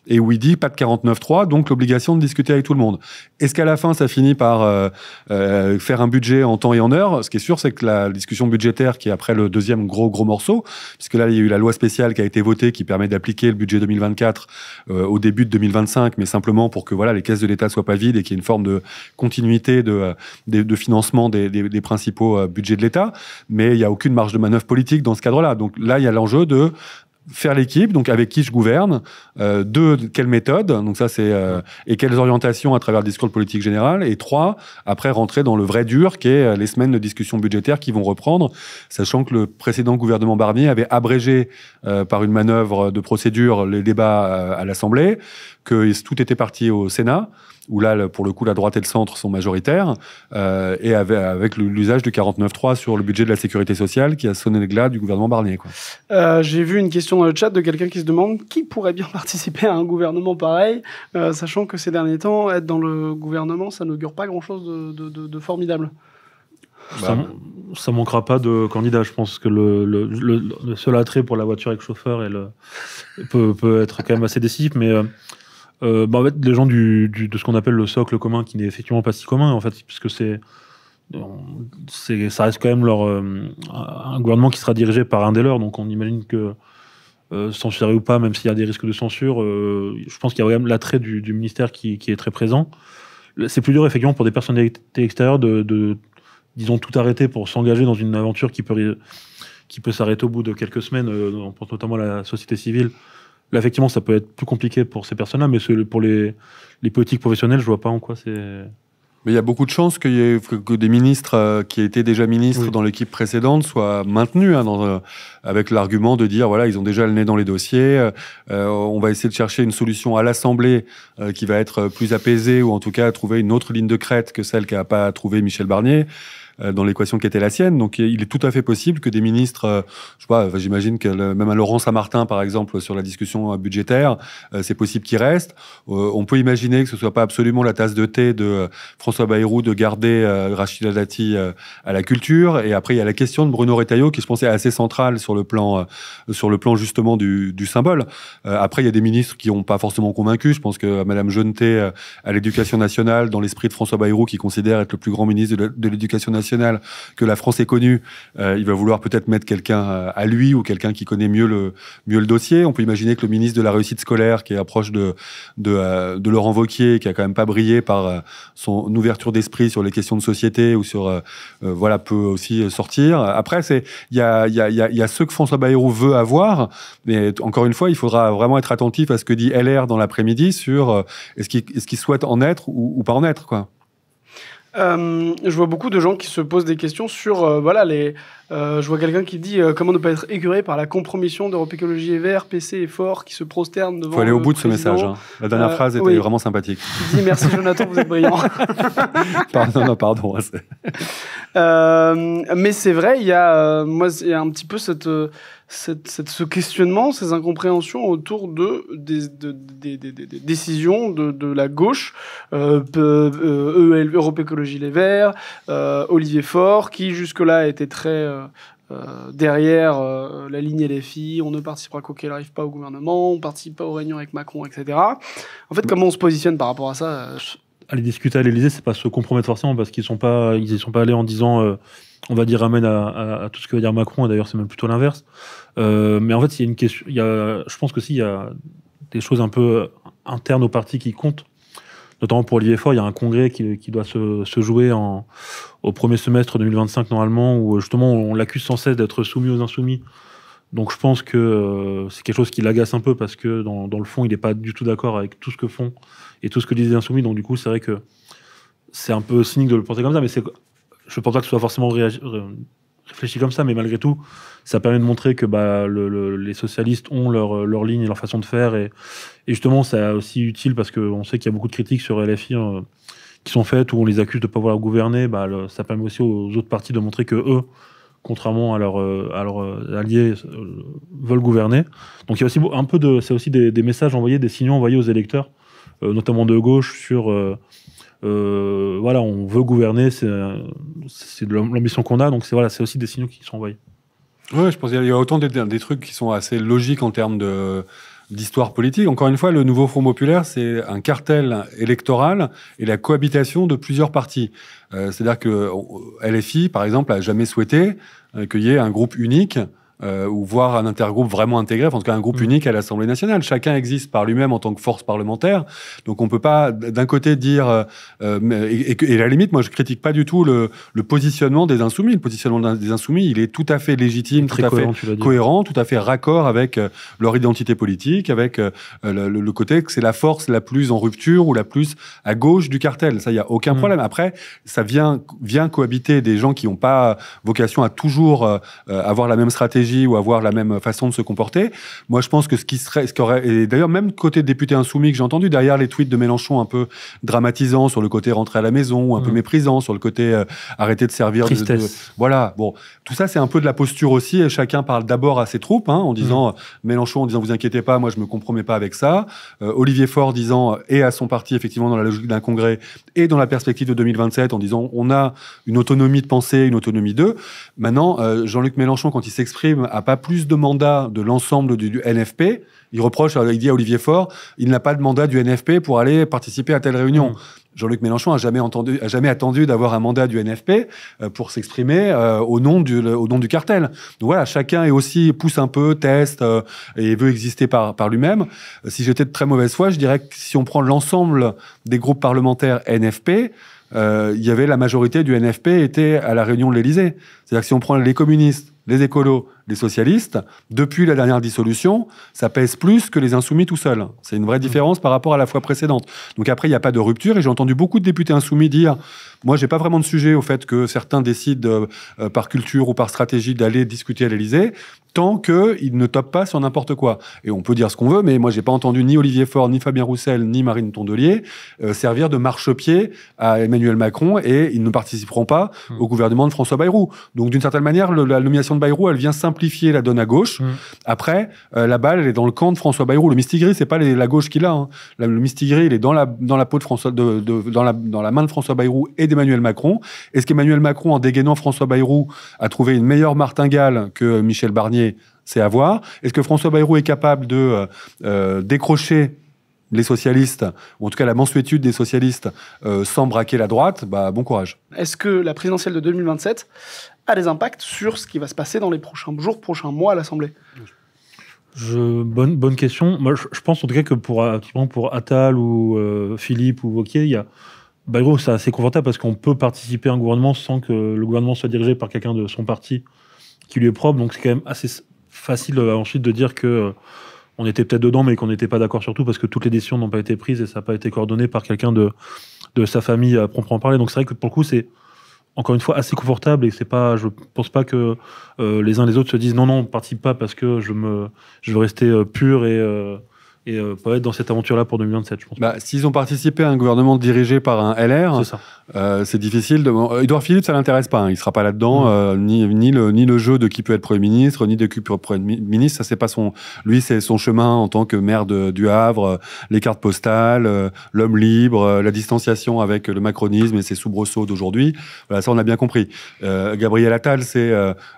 et où il dit pas de 49.3, donc l'obligation de discuter avec tout le monde. Est-ce qu'à la fin ça finit par faire un budget en temps et en heure? Ce qui est sûr, c'est que la discussion budgétaire, qui est après le deuxième gros morceau, puisque là il y a eu la loi spéciale qui a été votée, qui permet d'appliquer le budget 2024 au début de 2025, mais simplement pour que voilà les caisses de l'État soient pas vides et qu'il y ait une forme de continuité de financement des principaux budgets de l'État, mais il n'y a aucune marge de manœuvre politique dans ce cadre-là. Donc là, il y a l'enjeu de faire l'équipe, donc avec qui je gouverne, de quelle méthode, donc ça c'est et quelles orientations à travers le discours de politique générale, et 3, après rentrer dans le vrai dur, qui est les semaines de discussion budgétaire qui vont reprendre, sachant que le précédent gouvernement Barnier avait abrégé par une manœuvre de procédure les débats à l'Assemblée, que tout était parti au Sénat, où là, pour le coup, la droite et le centre sont majoritaires, et avec l'usage du 49.3 sur le budget de la sécurité sociale qui a sonné le glas du gouvernement Barnier, quoi. J'ai vu une question dans le chat de quelqu'un qui se demande qui pourrait bien participer à un gouvernement pareil, sachant que ces derniers temps, être dans le gouvernement, ça n'augure pas grand-chose de formidable. Ça manquera pas de candidats. Je pense que le seul attrait pour la voiture avec chauffeur peut être quand même assez décisif, mais... en fait, les gens de ce qu'on appelle le socle commun, qui n'est effectivement pas si commun, en fait, puisque ça reste quand même un gouvernement qui sera dirigé par un des leurs, donc on imagine que censuré ou pas, même s'il y a des risques de censure, je pense qu'il y a quand même l'attrait du ministère qui est très présent. C'est plus dur effectivement pour des personnalités extérieures de disons tout arrêter pour s'engager dans une aventure qui peut s'arrêter au bout de quelques semaines. On pense notamment à la société civile. Là, effectivement, ça peut être plus compliqué pour ces personnes-là, mais pour les politiques professionnelles, je vois pas en quoi c'est... Mais il y a beaucoup de chances que des ministres qui étaient déjà ministres dans l'équipe précédente soient maintenus, avec l'argument de dire, voilà, ils ont déjà le nez dans les dossiers, on va essayer de chercher une solution à l'Assemblée qui va être plus apaisée, ou en tout cas trouver une autre ligne de crête que celle qu'a pas trouvé Michel Barnier dans l'équation qui était la sienne. Donc il est tout à fait possible que des ministres, je sais pas, j'imagine que même un Laurent Saint-Martin par exemple sur la discussion budgétaire, c'est possible qu'il reste. On peut imaginer que ce soit pas absolument la tasse de thé de François Bayrou de garder Rachida Dati à la culture. Et après il y a la question de Bruno Retailleau qui je pense est assez centrale sur le plan justement du symbole. Après il y a des ministres qui n'ont pas forcément convaincu. Je pense que Madame Jeuneté à l'Éducation nationale, dans l'esprit de François Bayrou qui considère être le plus grand ministre de l'Éducation nationale, national que la France est connue, il va vouloir peut-être mettre quelqu'un à lui ou quelqu'un qui connaît mieux le dossier. On peut imaginer que le ministre de la réussite scolaire, qui est proche de Laurent Wauquiez, qui a quand même pas brillé par son ouverture d'esprit sur les questions de société ou sur voilà, peut aussi sortir. Après, il y a ceux que François Bayrou veut avoir, mais encore une fois, il faudra vraiment être attentif à ce que dit LR dans l'après-midi sur est-ce qu'il souhaite en être ou pas en être, quoi. Je vois beaucoup de gens qui se posent des questions sur voilà, je vois quelqu'un qui dit comment ne pas être écœuré par la compromission d'Europe Écologie et Verts, PC et Fort qui se prosternent devant. Il faut aller au bout de ce président. message. Hein. La dernière phrase était vraiment sympathique. Il dit merci Jonathan, vous êtes brillant. Pardon. Mais c'est vrai, il y a un petit peu ce questionnement, ces incompréhensions autour des décisions de la gauche, Europe Écologie Les Verts, Olivier Faure, qui jusque-là était très derrière la ligne LFI, on ne participera qu'au qu'elle n'arrive pas au gouvernement, on ne participe pas aux réunions avec Macron, etc. En fait, comment on se positionne par rapport à ça Aller discuter à l'Élysée, c'est pas se compromettre forcément, parce qu'ils y sont pas allés en disant on va dire amen à tout ce que va dire Macron, et d'ailleurs c'est même plutôt l'inverse. Mais en fait, il y a une question, je pense que s'il y a des choses un peu internes au parti qui comptent, notamment pour Olivier Faure, il y a un congrès qui doit se jouer au premier semestre 2025 normalement, où justement on l'accuse sans cesse d'être soumis aux insoumis. Donc je pense que c'est quelque chose qui l'agace un peu, parce que dans le fond, il n'est pas du tout d'accord avec tout ce que font et tout ce que disent les insoumis. Donc du coup, c'est vrai que c'est un peu cynique de le penser comme ça, mais je ne pense pas que ce soit forcément réfléchi comme ça, mais malgré tout, ça permet de montrer que les socialistes ont leur ligne et leur façon de faire. Et justement, c'est aussi utile parce qu'on sait qu'il y a beaucoup de critiques sur LFI qui sont faites, où on les accuse de ne pas vouloir gouverner. Ça permet aussi aux autres partis de montrer que eux, contrairement à leurs alliés, veulent gouverner. Donc il y a aussi c'est aussi des messages envoyés, des signaux envoyés aux électeurs, notamment de gauche, sur voilà, on veut gouverner, c'est de l'ambition qu'on a, donc c'est aussi des signaux qui sont envoyés. Oui, je pense qu'il y a autant des trucs qui sont assez logiques en termes d'histoire politique. Encore une fois, le nouveau Front populaire, c'est un cartel électoral et la cohabitation de plusieurs partis. C'est-à-dire que LFI, par exemple, a jamais souhaité qu'il y ait un groupe unique ou voire un intergroupe vraiment intégré, en tout cas un groupe unique à l'Assemblée nationale. Chacun existe par lui-même en tant que force parlementaire, donc on peut pas d'un côté dire et à la limite, moi je critique pas du tout le positionnement des insoumis. Le positionnement des insoumis, il est tout à fait légitime, tout à fait cohérent, tout à fait raccord avec leur identité politique, avec le côté que c'est la force la plus en rupture ou la plus à gauche du cartel. Ça, il y a aucun problème. Après, ça vient cohabiter des gens qui n'ont pas vocation à toujours avoir la même stratégie ou avoir la même façon de se comporter. Moi, je pense que ce qui aurait, et d'ailleurs, même côté député insoumis que j'ai entendu, derrière les tweets de Mélenchon un peu dramatisants sur le côté rentrer à la maison, ou un peu méprisant sur le côté arrêter de servir voilà. Bon, tout ça, c'est un peu de la posture aussi, et chacun parle d'abord à ses troupes, en disant, Mélenchon en disant, vous inquiétez pas, moi, je me compromets pas avec ça. Olivier Faure disant, et à son parti, effectivement, dans la logique d'un congrès, et dans la perspective de 2027, en disant, on a une autonomie de pensée, une autonomie d'eux. Maintenant, Jean-Luc Mélenchon, quand il s'exprime, a pas plus de mandat de l'ensemble du NFP. Il dit à Olivier Faure, il n'a pas de mandat du NFP pour aller participer à telle réunion. Jean-Luc Mélenchon a jamais attendu d'avoir un mandat du NFP pour s'exprimer au nom du cartel. Donc voilà, chacun pousse un peu, teste et veut exister par lui-même. Si j'étais de très mauvaise foi, je dirais que si on prend l'ensemble des groupes parlementaires NFP, il y avait la majorité du NFP était à la réunion de l'Élysée. C'est-à-dire que si on prend les communistes, les écolos, les socialistes, depuis la dernière dissolution, ça pèse plus que les insoumis tout seuls. C'est une vraie différence par rapport à la fois précédente. Donc après, il n'y a pas de rupture, et j'ai entendu beaucoup de députés insoumis dire « Moi, j'ai pas vraiment de sujet au fait que certains décident par culture ou par stratégie d'aller discuter à l'Élysée, tant qu'ils ne topent pas sur n'importe quoi. » Et on peut dire ce qu'on veut, mais moi, j'ai pas entendu ni Olivier Faure, ni Fabien Roussel, ni Marine Tondelier servir de marchepied à Emmanuel Macron, et ils ne participeront pas au gouvernement de François Bayrou. Donc d'une certaine manière, la nomination de Bayrou, elle vient simplifier la donne à gauche. Après, la balle, elle est dans le camp de François Bayrou. Le mistigris, c'est pas la gauche qu'il a. Le mistigris, il est dans la peau de François, dans la main de François Bayrou et d'Emmanuel Macron. Est-ce qu'Emmanuel Macron, en dégainant François Bayrou, a trouvé une meilleure martingale que Michel Barnier? C'est à voir. Est-ce que François Bayrou est capable de décrocher les socialistes, ou en tout cas la mansuétude des socialistes, sans braquer la droite, bah, bon courage. Est-ce que la présidentielle de 2027 a des impacts sur ce qui va se passer dans les prochains jours, prochains mois à l'Assemblée ? Bonne question. Moi, je pense en tout cas que pour Attal ou Philippe ou Wauquiez, Bayrou, c'est assez confortable parce qu'on peut participer à un gouvernement sans que le gouvernement soit dirigé par quelqu'un de son parti qui lui est propre. Donc c'est quand même assez facile ensuite de dire que on était peut-être dedans, mais qu'on n'était pas d'accord sur tout parce que toutes les décisions n'ont pas été prises et ça n'a pas été coordonné par quelqu'un de sa famille à proprement parler. Donc c'est vrai que pour le coup, c'est encore une fois assez confortable et c'est pas, je pense pas que les uns les autres se disent non, on ne participe pas parce que je veux rester pur et pas être dans cette aventure-là pour 2027, je pense. Bah, s'ils ont participé à un gouvernement dirigé par un LR, c'est difficile. Édouard Philippe, ça l'intéresse pas. Il sera pas là-dedans, ni le jeu de qui peut être Premier ministre, ni de qui peut être Premier ministre. Ça, c'est pas lui, c'est son chemin en tant que maire du Havre, les cartes postales, l'homme libre, la distanciation avec le macronisme et ses soubresauts d'aujourd'hui. Voilà, ça, on a bien compris. Gabriel Attal, c'est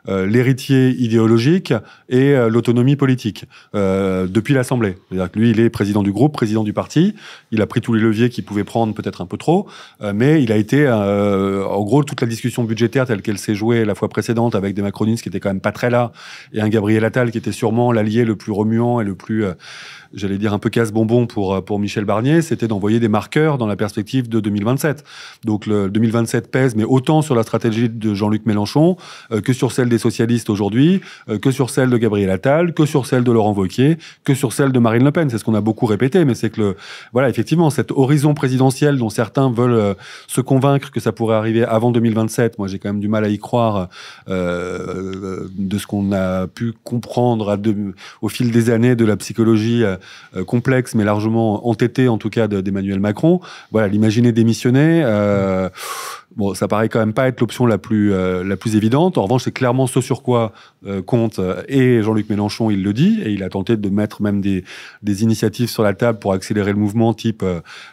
l'héritier idéologique et l'autonomie politique depuis l'Assemblée. C'est-à-dire que lui, il est président du groupe, président du parti. Il a pris tous les leviers qu'il pouvait prendre, peut-être un peu trop, mais il a été, en gros, toute la discussion budgétaire telle qu'elle s'est jouée la fois précédente avec des macronistes qui étaient quand même pas très là, et un Gabriel Attal qui était sûrement l'allié le plus remuant et le plus, j'allais dire un peu casse-bonbon pour Michel Barnier, c'était d'envoyer des marqueurs dans la perspective de 2027. Donc le 2027 pèse, mais autant sur la stratégie de Jean-Luc Mélenchon que sur celle des socialistes aujourd'hui, que sur celle de Gabriel Attal, que sur celle de Laurent Wauquiez, que sur celle de Marine Le Pen. C'est ce qu'on a beaucoup répété, mais c'est que voilà, effectivement, cet horizon présidentiel dont certains veulent se convaincre que ça pourrait arriver avant 2027, moi j'ai quand même du mal à y croire de ce qu'on a pu comprendre au fil des années de la psychologie complexe, mais largement entêté en tout cas d'Emmanuel Macron. Voilà, l'imaginer démissionner, bon, ça paraît quand même pas être l'option la plus évidente. En revanche, c'est clairement ce sur quoi compte et Jean-Luc Mélenchon, il le dit, et il a tenté de mettre même des initiatives sur la table pour accélérer le mouvement, type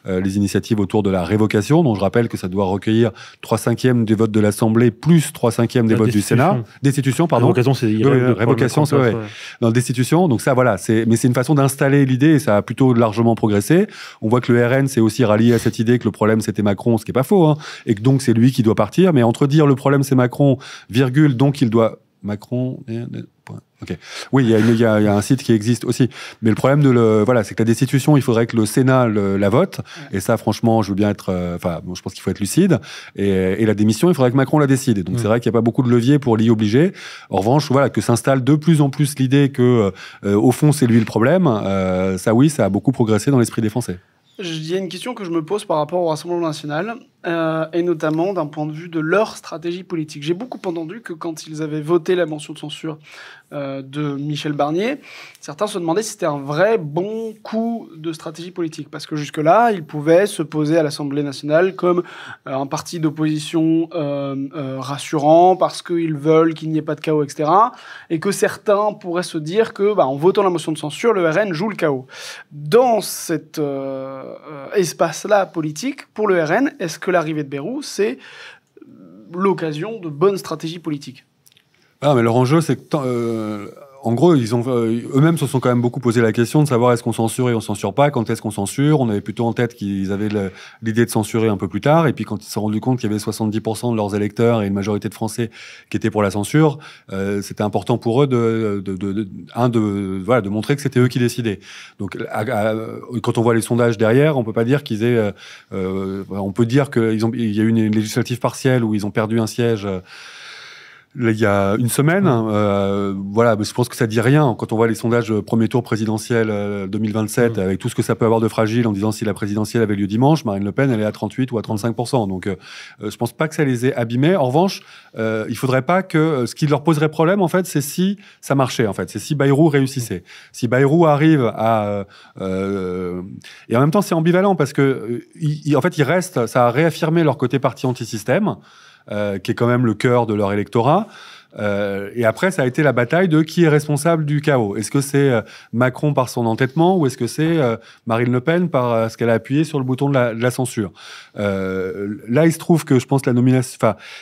les initiatives autour de la révocation, dont je rappelle que ça doit recueillir 3/5 des votes de l'Assemblée plus 3/5 des votes du Sénat. Destitution, pardon. Révocation, c'est révocation, c'est ouais. Non, destitution. Donc ça, voilà, mais c'est une façon d'installer l'idée et ça a plutôt largement progressé. On voit que le RN s'est aussi rallié à cette idée que le problème c'était Macron, ce qui est pas faux, hein, et que donc c'est lui qui doit partir. Mais entre dire le problème c'est Macron, virgule, donc il doit Macron. Ok. Oui, il y a un site qui existe aussi. Mais le problème voilà, c'est que la destitution, il faudrait que le Sénat la vote. Et ça, franchement, je veux bien être, je pense qu'il faut être lucide. Et la démission, il faudrait que Macron la décide. Et donc, c'est vrai qu'il n'y a pas beaucoup de leviers pour l'y obliger. En revanche, voilà, que s'installe de plus en plus l'idée que, au fond, c'est lui le problème. Ça, oui, ça a beaucoup progressé dans l'esprit des Français. Il y a une question que je me pose par rapport au Rassemblement national, et notamment d'un point de vue de leur stratégie politique. J'ai beaucoup entendu que quand ils avaient voté la motion de censure de Michel Barnier, certains se demandaient si c'était un vrai bon coup de stratégie politique. Parce que jusque-là, ils pouvaient se poser à l'Assemblée nationale comme un parti d'opposition rassurant, parce qu'ils veulent qu'il n'y ait pas de chaos, etc. Et que certains pourraient se dire que, en votant la motion de censure, le RN joue le chaos. Dans cet espace-là politique, pour le RN, est-ce que l'arrivée de Bayrou, c'est l'occasion de bonnes stratégies politiques ? Ah, mais leur enjeu, c'est que, en gros, eux-mêmes se sont quand même beaucoup posé la question de savoir est-ce qu'on censure et on censure pas, quand est-ce qu'on censure. On avait plutôt en tête qu'ils avaient l'idée de censurer un peu plus tard. Et puis, quand ils se sont rendus compte qu'il y avait 70% de leurs électeurs et une majorité de Français qui étaient pour la censure, c'était important pour eux de montrer que c'était eux qui décidaient. Donc, quand on voit les sondages derrière, on peut pas dire qu'ils aient, on peut dire qu'il y a eu une législative partielle où ils ont perdu un siège, il y a une semaine, voilà, mais je pense que ça dit rien quand on voit les sondages premier tour présidentiel 2027 avec tout ce que ça peut avoir de fragile en disant si la présidentielle avait lieu dimanche, Marine Le Pen elle est à 38 ou à 35%. Donc je pense pas que ça les ait abîmés. En revanche, il faudrait pas que ce qui leur poserait problème en fait, c'est si ça marchait en fait, c'est si Bayrou réussissait. Si Bayrou arrive à et en même temps c'est ambivalent parce que en fait il reste, ça a réaffirmé leur côté parti anti-système. Qui est quand même le cœur de leur électorat. Et après, ça a été la bataille de qui est responsable du chaos. Est-ce que c'est Macron par son entêtement ou est-ce que c'est Marine Le Pen par ce qu'elle a appuyé sur le bouton de la censure? Là, il se trouve que je pense que la nomination...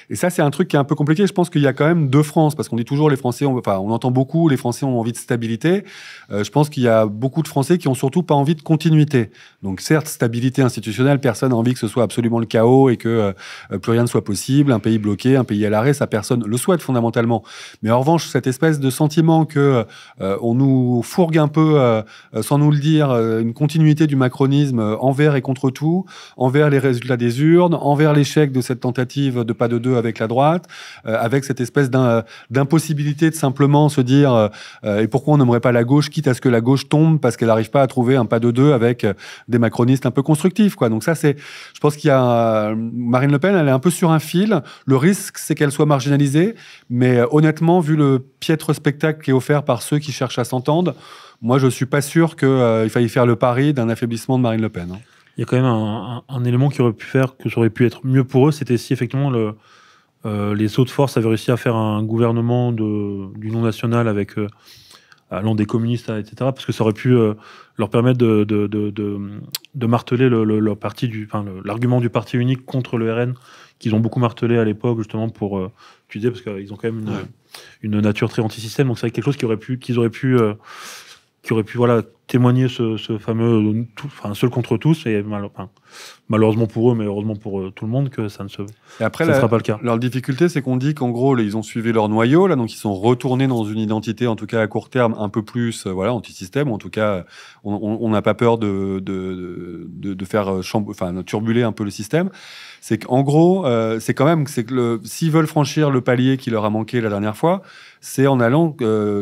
et ça, c'est un truc qui est un peu compliqué. Je pense qu'il y a quand même deux France, parce qu'on dit toujours les Français... on entend beaucoup, les Français ont envie de stabilité. Je pense qu'il y a beaucoup de Français qui ont surtout pas envie de continuité. Donc certes, stabilité institutionnelle, personne n'a envie que ce soit absolument le chaos et que plus rien ne soit possible, un pays bloqué, un pays à l'arrêt, ça personne le souhaite fondamentalement. Mais en revanche, cette espèce de sentiment que on nous fourgue un peu, sans nous le dire, une continuité du macronisme envers et contre tout, envers les résultats des urnes, envers l'échec de cette tentative de pas de deux avec la droite, avec cette espèce d'impossibilité de simplement se dire et pourquoi on n'aimerait pas la gauche, quitte à ce que la gauche tombe parce qu'elle n'arrive pas à trouver un pas de deux avec des macronistes un peu constructifs, quoi. Donc ça, je pense qu'il y a Marine Le Pen, elle est un peu sur un fil. Le risque, c'est qu'elle soit marginalisée, mais honnêtement, vu le piètre spectacle qui est offert par ceux qui cherchent à s'entendre, moi, je suis pas sûr qu'il faille faire le pari d'un affaiblissement de Marine Le Pen. Il y a quand même un élément qui aurait pu faire que ça aurait pu être mieux pour eux, c'était si effectivement les autres forces avaient réussi à faire un gouvernement d'union nationale avec allant des communistes, etc. Parce que ça aurait pu leur permettre de marteler leur parti l'argument du parti unique contre le RN, qu'ils ont beaucoup martelé à l'époque, justement, pour utiliser, parce qu'ils ont quand même une nature très anti-système. Donc c'est quelque chose qu'ils auraient pu voilà, témoigner ce fameux seul contre tous, et malheureusement pour eux, mais heureusement pour tout le monde, que ça ne sera pas le cas. Leur difficulté, c'est qu'on dit qu'en gros, ils ont suivi leur noyau, là, donc ils sont retournés dans une identité, en tout cas à court terme, un peu plus anti-système. En tout cas, on n'a pas peur de faire turbuler un peu le système. C'est qu'en gros, s'ils veulent franchir le palier qui leur a manqué la dernière fois, c'est en allant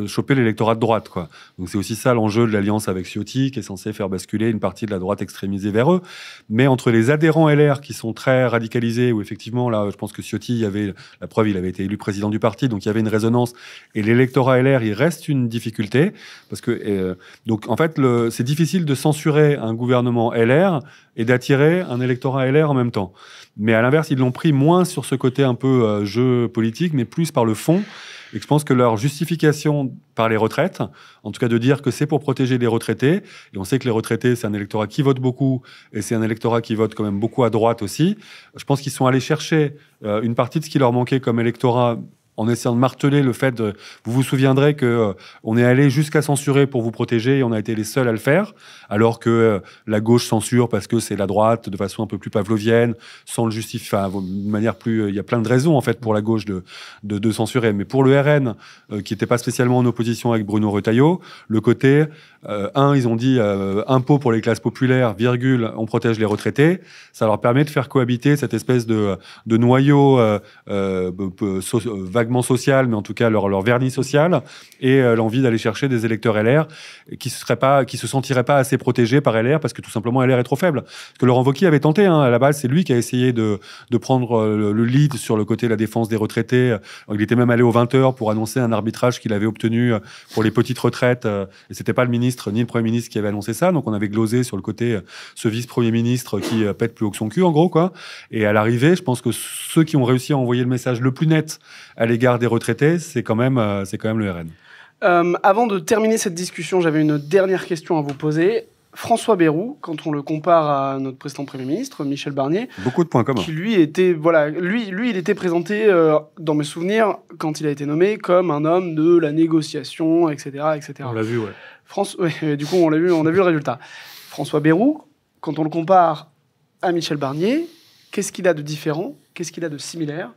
choper l'électorat de droite, quoi. Donc c'est aussi ça l'enjeu de l'alliance avec Ciotti, qui est censé faire basculer une partie de la droite extrémisée vers eux. Mais entre les adhérents LR qui sont très radicalisés, où effectivement, là, je pense que Ciotti, il avait été élu président du parti, donc il y avait une résonance, et l'électorat LR, il reste une difficulté, parce que donc en fait, c'est difficile de censurer un gouvernement LR et d'attirer un électorat LR en même temps. Mais à l'inverse, ils l'ont pris moins sur ce côté un peu jeu politique, mais plus par le fond. Et je pense que leur justification par les retraites, en tout cas de dire que c'est pour protéger les retraités, et on sait que les retraités, c'est un électorat qui vote beaucoup, et c'est un électorat qui vote quand même beaucoup à droite aussi, je pense qu'ils sont allés chercher une partie de ce qui leur manquait comme électorat, en essayant de marteler le fait de... Vous vous souviendrez qu'on est allé jusqu'à censurer pour vous protéger et on a été les seuls à le faire, alors que la gauche censure parce que c'est la droite de façon un peu plus pavlovienne, sans le justifier, de manière plus... Il y a plein de raisons, en fait, pour la gauche de censurer. Mais pour le RN, qui n'était pas spécialement en opposition avec Bruno Retailleau, le côté... ils ont dit impôt pour les classes populaires, virgule, on protège les retraités. Ça leur permet de faire cohabiter cette espèce de noyau vaguement social, mais en tout cas leur vernis social, et l'envie d'aller chercher des électeurs LR qui se sentiraient pas assez protégés par LR parce que tout simplement LR est trop faible. Parce que Laurent Wauquiez avait tenté, à la base, c'est lui qui a essayé de prendre le lead sur le côté de la défense des retraités. Il était même allé aux 20h pour annoncer un arbitrage qu'il avait obtenu pour les petites retraites, et c'était pas le ministre ni le Premier ministre qui avait annoncé ça, donc on avait glosé sur le côté ce vice-premier ministre qui pète plus haut que son cul, en gros, quoi. Et à l'arrivée, je pense que ceux qui ont réussi à envoyer le message le plus net à l'égard des retraités, c'est quand même le RN. Avant de terminer cette discussion, j'avais une dernière question à vous poser. François Bayrou, quand on le compare à notre précédent Premier ministre, Michel Barnier... Beaucoup de points communs. Qui lui était... il était présenté, dans mes souvenirs, quand il a été nommé, comme un homme de la négociation, etc. etc. On l'a vu, ouais. Du coup, on a vu le résultat. François Bayrou, quand on le compare à Michel Barnier, qu'est-ce qu'il a de différent? Qu'est-ce qu'il a de similaire?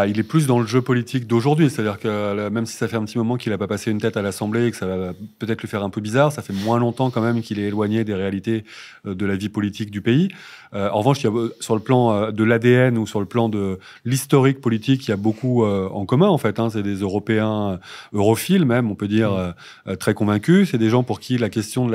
Il est plus dans le jeu politique d'aujourd'hui. C'est-à-dire que même si ça fait un petit moment qu'il n'a pas passé une tête à l'Assemblée et que ça va peut-être lui faire un peu bizarre, ça fait moins longtemps quand même qu'il est éloigné des réalités de la vie politique du pays. En revanche, sur le plan de l'ADN ou sur le plan de l'historique politique, il y a beaucoup en commun, en fait. C'est des Européens europhiles même, on peut dire, très convaincus. C'est des gens pour qui la question de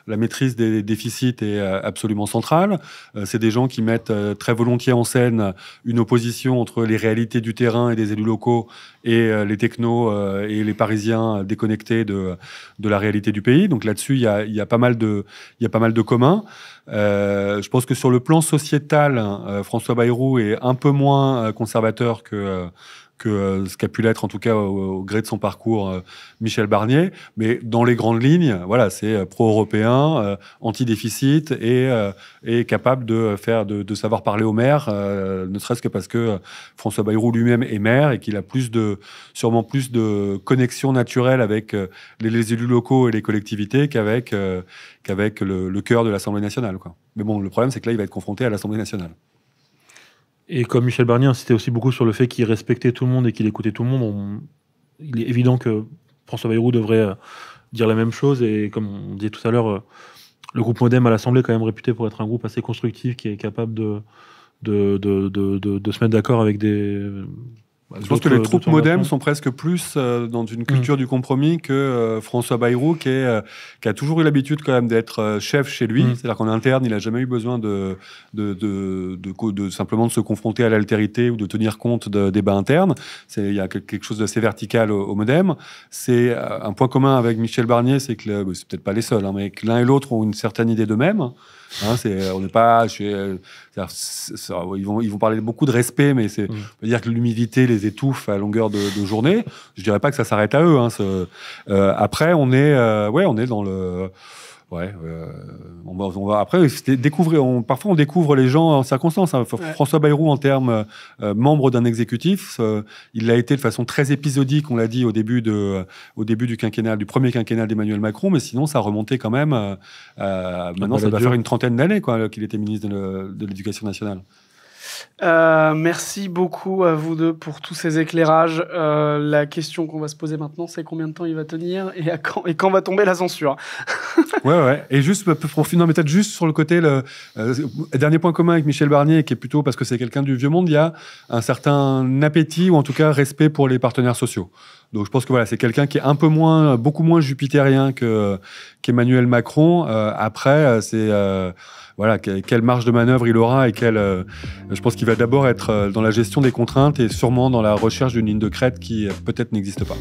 la maîtrise des déficits est absolument centrale. C'est des gens qui mettent très volontiers en scène une opposition entre les réalités du terrain et des élus locaux et les technos et les Parisiens déconnectés de la réalité du pays. Donc là-dessus, il y a pas mal de communs. Je pense que sur le plan sociétal, François Bayrou est un peu moins conservateur que que ce qu'a pu l'être, en tout cas au gré de son parcours, Michel Barnier. Mais dans les grandes lignes, voilà, c'est pro-européen, anti-déficit et capable de savoir parler au maire, ne serait-ce que parce que François Bayrou lui-même est maire et qu'il a sûrement plus de connexion naturelle avec les élus locaux et les collectivités qu'avec le cœur de l'Assemblée nationale, quoi. Mais bon, le problème, c'est que là, il va être confronté à l'Assemblée nationale. Et comme Michel Barnier insistait aussi beaucoup sur le fait qu'il respectait tout le monde et qu'il écoutait tout le monde, il est évident que François Bayrou devrait dire la même chose. Et comme on disait tout à l'heure, le groupe Modem à l'Assemblée est quand même réputé pour être un groupe assez constructif qui est capable de se mettre d'accord avec des... Je pense que les troupes Modem sont presque plus dans une culture du compromis que François Bayrou, qui a toujours eu l'habitude quand même d'être chef chez lui. C'est-à-dire qu'en interne, il n'a jamais eu besoin de simplement de se confronter à l'altérité ou de tenir compte de débats internes. Il y a quelque chose d'assez vertical au Modem. C'est un point commun avec Michel Barnier, c'est que c'est peut-être pas les seuls, mais que l'un et l'autre ont une certaine idée d'eux-mêmes. On n'est pas ils vont parler beaucoup de respect, mais on peut dire que l'humilité les étouffe à longueur de journée. Je dirais pas que ça s'arrête à eux. Après, on est dans le... on va après découvrir. Parfois, on découvre les gens en circonstance. François Bayrou, en termes membre d'un exécutif, il l'a été de façon très épisodique. On l'a dit au début du quinquennat, du premier quinquennat d'Emmanuel Macron, mais sinon, ça remontait quand même. Maintenant, ça doit faire une trentaine d'années qu'il était ministre de l'Éducation nationale. Merci beaucoup à vous deux pour tous ces éclairages. La question qu'on va se poser maintenant, c'est combien de temps il va tenir et quand va tomber la censure. Ouais. Et juste pour finir, peut-être juste sur le côté, dernier point commun avec Michel Barnier, qui est plutôt parce que c'est quelqu'un du vieux monde, il y a un certain appétit ou en tout cas respect pour les partenaires sociaux. Donc je pense que c'est quelqu'un qui est beaucoup moins jupitérien qu'Emmanuel Macron. Après, c'est quelle marge de manœuvre il aura et je pense qu'il va d'abord être dans la gestion des contraintes et sûrement dans la recherche d'une ligne de crête qui peut-être n'existe pas.